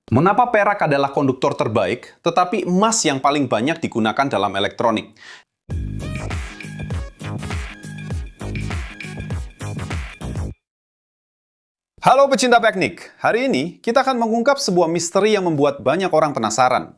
Mengapa perak adalah konduktor terbaik, tetapi emas yang paling banyak digunakan dalam elektronik? Halo pecinta teknik, hari ini kita akan mengungkap sebuah misteri yang membuat banyak orang penasaran.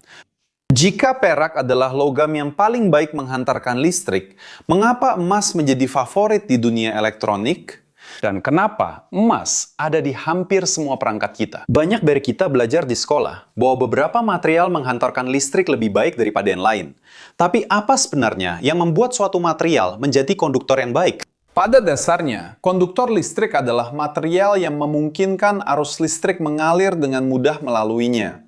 Jika perak adalah logam yang paling baik menghantarkan listrik, mengapa emas menjadi favorit di dunia elektronik? Dan kenapa emas ada di hampir semua perangkat kita? Banyak dari kita belajar di sekolah bahwa beberapa material menghantarkan listrik lebih baik daripada yang lain. Tapi apa sebenarnya yang membuat suatu material menjadi konduktor yang baik? Pada dasarnya, konduktor listrik adalah material yang memungkinkan arus listrik mengalir dengan mudah melaluinya.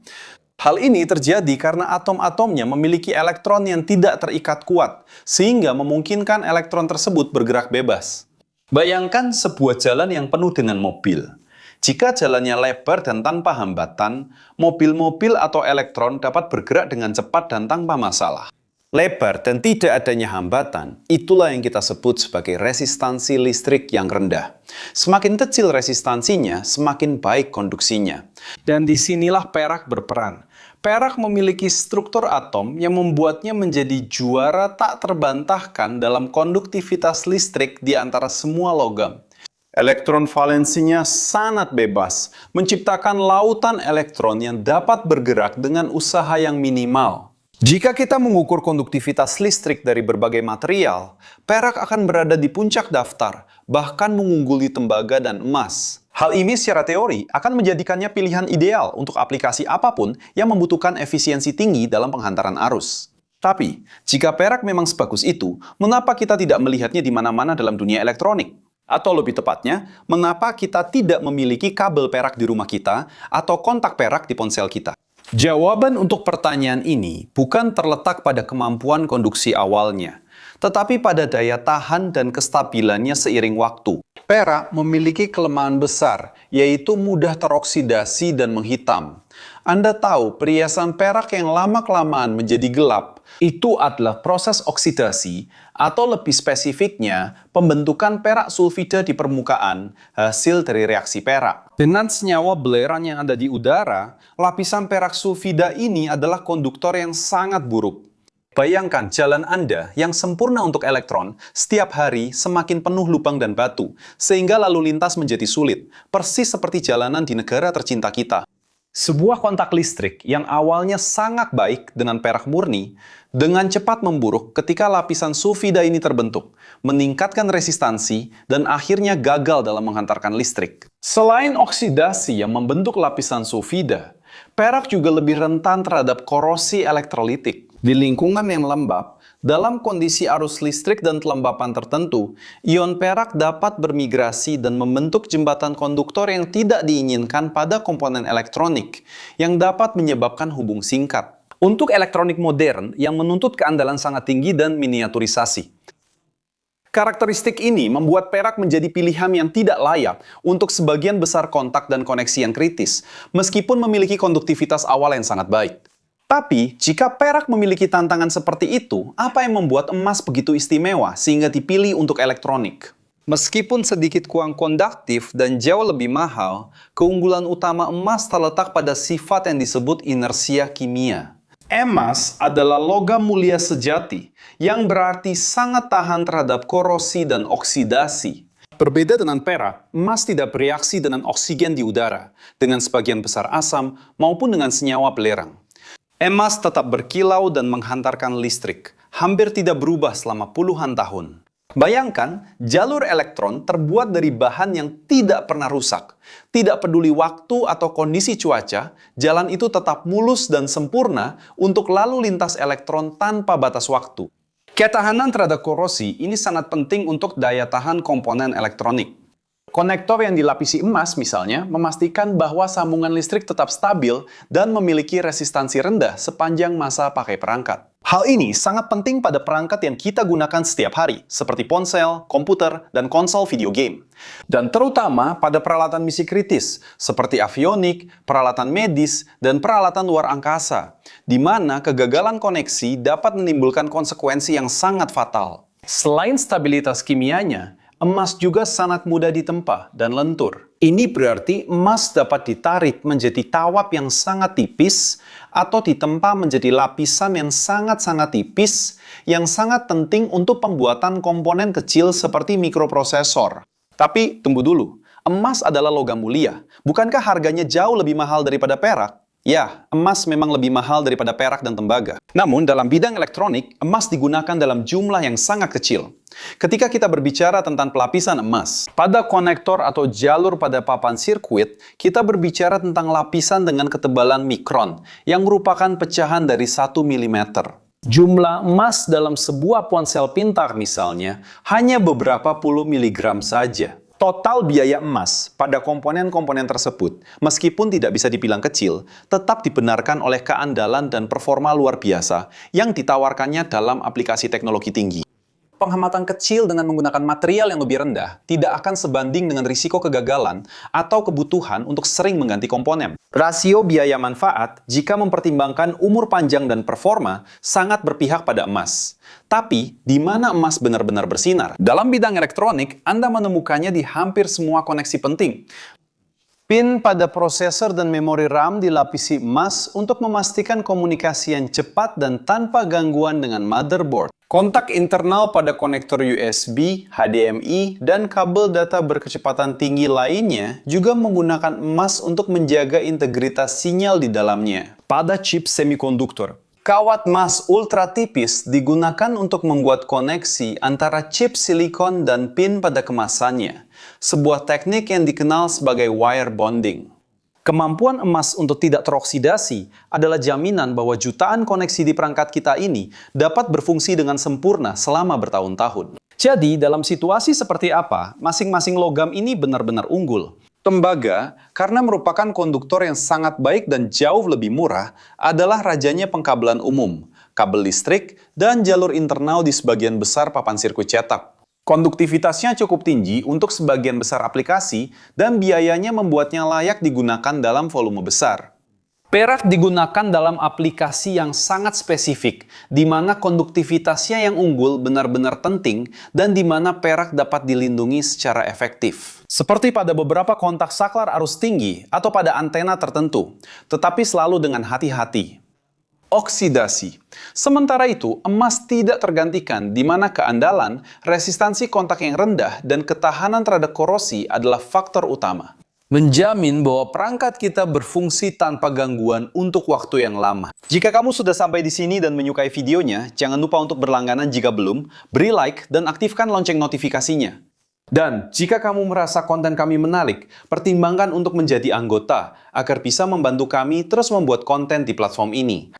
Hal ini terjadi karena atom-atomnya memiliki elektron yang tidak terikat kuat, sehingga memungkinkan elektron tersebut bergerak bebas. Bayangkan sebuah jalan yang penuh dengan mobil. Jika jalannya lebar dan tanpa hambatan, mobil-mobil atau elektron dapat bergerak dengan cepat dan tanpa masalah. Lebar dan tidak adanya hambatan, itulah yang kita sebut sebagai resistansi listrik yang rendah. Semakin kecil resistansinya, semakin baik konduksinya. Dan disinilah perak berperan. Perak memiliki struktur atom yang membuatnya menjadi juara tak terbantahkan dalam konduktivitas listrik di antara semua logam. Elektron valensinya sangat bebas, menciptakan lautan elektron yang dapat bergerak dengan usaha yang minimal. Jika kita mengukur konduktivitas listrik dari berbagai material, perak akan berada di puncak daftar, bahkan mengungguli tembaga dan emas. Hal ini secara teori akan menjadikannya pilihan ideal untuk aplikasi apapun yang membutuhkan efisiensi tinggi dalam penghantaran arus. Tapi, jika perak memang sebagus itu, mengapa kita tidak melihatnya di mana-mana dalam dunia elektronik? Atau lebih tepatnya, mengapa kita tidak memiliki kabel perak di rumah kita atau kontak perak di ponsel kita? Jawaban untuk pertanyaan ini bukan terletak pada kemampuan konduksi awalnya, tetapi pada daya tahan dan kestabilannya seiring waktu. Perak memiliki kelemahan besar, yaitu mudah teroksidasi dan menghitam. Anda tahu, perhiasan perak yang lama-kelamaan menjadi gelap, itu adalah proses oksidasi, atau lebih spesifiknya, pembentukan perak sulfida di permukaan, hasil dari reaksi perak. Dengan senyawa belerang yang ada di udara, lapisan perak sulfida ini adalah konduktor yang sangat buruk. Bayangkan jalan Anda yang sempurna untuk elektron, setiap hari semakin penuh lubang dan batu, sehingga lalu lintas menjadi sulit, persis seperti jalanan di negara tercinta kita. Sebuah kontak listrik yang awalnya sangat baik dengan perak murni, dengan cepat memburuk ketika lapisan sulfida ini terbentuk, meningkatkan resistansi, dan akhirnya gagal dalam menghantarkan listrik. Selain oksidasi yang membentuk lapisan sulfida, perak juga lebih rentan terhadap korosi elektrolitik. Di lingkungan yang lembab, dalam kondisi arus listrik dan kelembapan tertentu, ion perak dapat bermigrasi dan membentuk jembatan konduktor yang tidak diinginkan pada komponen elektronik, yang dapat menyebabkan hubung singkat. Untuk elektronik modern yang menuntut keandalan sangat tinggi dan miniaturisasi. Karakteristik ini membuat perak menjadi pilihan yang tidak layak untuk sebagian besar kontak dan koneksi yang kritis, meskipun memiliki konduktivitas awal yang sangat baik. Tapi, jika perak memiliki tantangan seperti itu, apa yang membuat emas begitu istimewa sehingga dipilih untuk elektronik? Meskipun sedikit kurang konduktif dan jauh lebih mahal, keunggulan utama emas terletak pada sifat yang disebut inersia kimia. Emas adalah logam mulia sejati, yang berarti sangat tahan terhadap korosi dan oksidasi. Berbeda dengan perak, emas tidak bereaksi dengan oksigen di udara, dengan sebagian besar asam, maupun dengan senyawa belerang. Emas tetap berkilau dan menghantarkan listrik, hampir tidak berubah selama puluhan tahun. Bayangkan, jalur elektron terbuat dari bahan yang tidak pernah rusak. Tidak peduli waktu atau kondisi cuaca, jalan itu tetap mulus dan sempurna untuk lalu lintas elektron tanpa batas waktu. Ketahanan terhadap korosi ini sangat penting untuk daya tahan komponen elektronik. Konektor yang dilapisi emas misalnya memastikan bahwa sambungan listrik tetap stabil dan memiliki resistansi rendah sepanjang masa pakai perangkat. Hal ini sangat penting pada perangkat yang kita gunakan setiap hari, seperti ponsel, komputer, dan konsol video game. Dan terutama pada peralatan misi kritis, seperti avionik, peralatan medis, dan peralatan luar angkasa, di mana kegagalan koneksi dapat menimbulkan konsekuensi yang sangat fatal. Selain stabilitas kimianya, emas juga sangat mudah ditempa dan lentur. Ini berarti emas dapat ditarik menjadi tawap yang sangat tipis atau ditempa menjadi lapisan yang sangat-sangat tipis yang sangat penting untuk pembuatan komponen kecil seperti mikroprosesor. Tapi tunggu dulu, emas adalah logam mulia. Bukankah harganya jauh lebih mahal daripada perak? Ya, emas memang lebih mahal daripada perak dan tembaga. Namun, dalam bidang elektronik, emas digunakan dalam jumlah yang sangat kecil. Ketika kita berbicara tentang pelapisan emas, pada konektor atau jalur pada papan sirkuit, kita berbicara tentang lapisan dengan ketebalan mikron, yang merupakan pecahan dari 1 mm. Jumlah emas dalam sebuah ponsel pintar misalnya, hanya beberapa puluh miligram saja. Total biaya emas pada komponen-komponen tersebut, meskipun tidak bisa dibilang kecil, tetap dibenarkan oleh keandalan dan performa luar biasa yang ditawarkannya dalam aplikasi teknologi tinggi. Penghematan kecil dengan menggunakan material yang lebih rendah tidak akan sebanding dengan risiko kegagalan atau kebutuhan untuk sering mengganti komponen. Rasio biaya manfaat jika mempertimbangkan umur panjang dan performa sangat berpihak pada emas. Tapi, di mana emas benar-benar bersinar? Dalam bidang elektronik, Anda menemukannya di hampir semua koneksi penting. Pin pada prosesor dan memori RAM dilapisi emas untuk memastikan komunikasi yang cepat dan tanpa gangguan dengan motherboard. Kontak internal pada konektor USB, HDMI, dan kabel data berkecepatan tinggi lainnya juga menggunakan emas untuk menjaga integritas sinyal di dalamnya. Pada chip semikonduktor, kawat emas ultra tipis digunakan untuk membuat koneksi antara chip silikon dan pin pada kemasannya, sebuah teknik yang dikenal sebagai wire bonding. Kemampuan emas untuk tidak teroksidasi adalah jaminan bahwa jutaan koneksi di perangkat kita ini dapat berfungsi dengan sempurna selama bertahun-tahun. Jadi, dalam situasi seperti apa, masing-masing logam ini benar-benar unggul. Tembaga, karena merupakan konduktor yang sangat baik dan jauh lebih murah, adalah rajanya pengkabelan umum, kabel listrik, dan jalur internal di sebagian besar papan sirkuit cetak. Konduktivitasnya cukup tinggi untuk sebagian besar aplikasi dan biayanya membuatnya layak digunakan dalam volume besar. Perak digunakan dalam aplikasi yang sangat spesifik, di mana konduktivitasnya yang unggul benar-benar penting dan di mana perak dapat dilindungi secara efektif. Seperti pada beberapa kontak saklar arus tinggi atau pada antena tertentu, tetapi selalu dengan hati-hati. Oksidasi. Sementara itu, emas tidak tergantikan di mana keandalan, resistansi kontak yang rendah, dan ketahanan terhadap korosi adalah faktor utama. Menjamin bahwa perangkat kita berfungsi tanpa gangguan untuk waktu yang lama. Jika kamu sudah sampai di sini dan menyukai videonya, jangan lupa untuk berlangganan jika belum, beri like dan aktifkan lonceng notifikasinya. Dan jika kamu merasa konten kami menarik, pertimbangkan untuk menjadi anggota agar bisa membantu kami terus membuat konten di platform ini.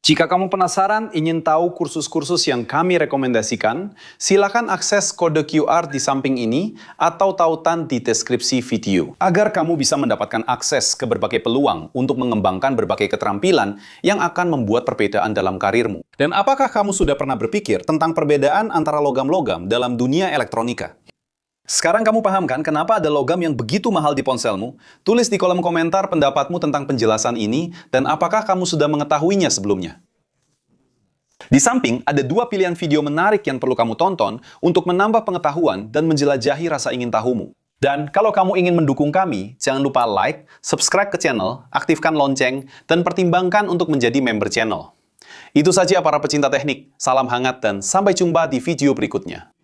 Jika kamu penasaran ingin tahu kursus-kursus yang kami rekomendasikan, silakan akses kode QR di samping ini atau tautan di deskripsi video, agar kamu bisa mendapatkan akses ke berbagai peluang untuk mengembangkan berbagai keterampilan yang akan membuat perbedaan dalam karirmu. Dan apakah kamu sudah pernah berpikir tentang perbedaan antara logam-logam dalam dunia elektronika? Sekarang kamu paham kan kenapa ada logam yang begitu mahal di ponselmu? Tulis di kolom komentar pendapatmu tentang penjelasan ini dan apakah kamu sudah mengetahuinya sebelumnya. Di samping, ada dua pilihan video menarik yang perlu kamu tonton untuk menambah pengetahuan dan menjelajahi rasa ingin tahumu. Dan kalau kamu ingin mendukung kami, jangan lupa like, subscribe ke channel, aktifkan lonceng, dan pertimbangkan untuk menjadi member channel. Itu saja para pecinta teknik. Salam hangat dan sampai jumpa di video berikutnya.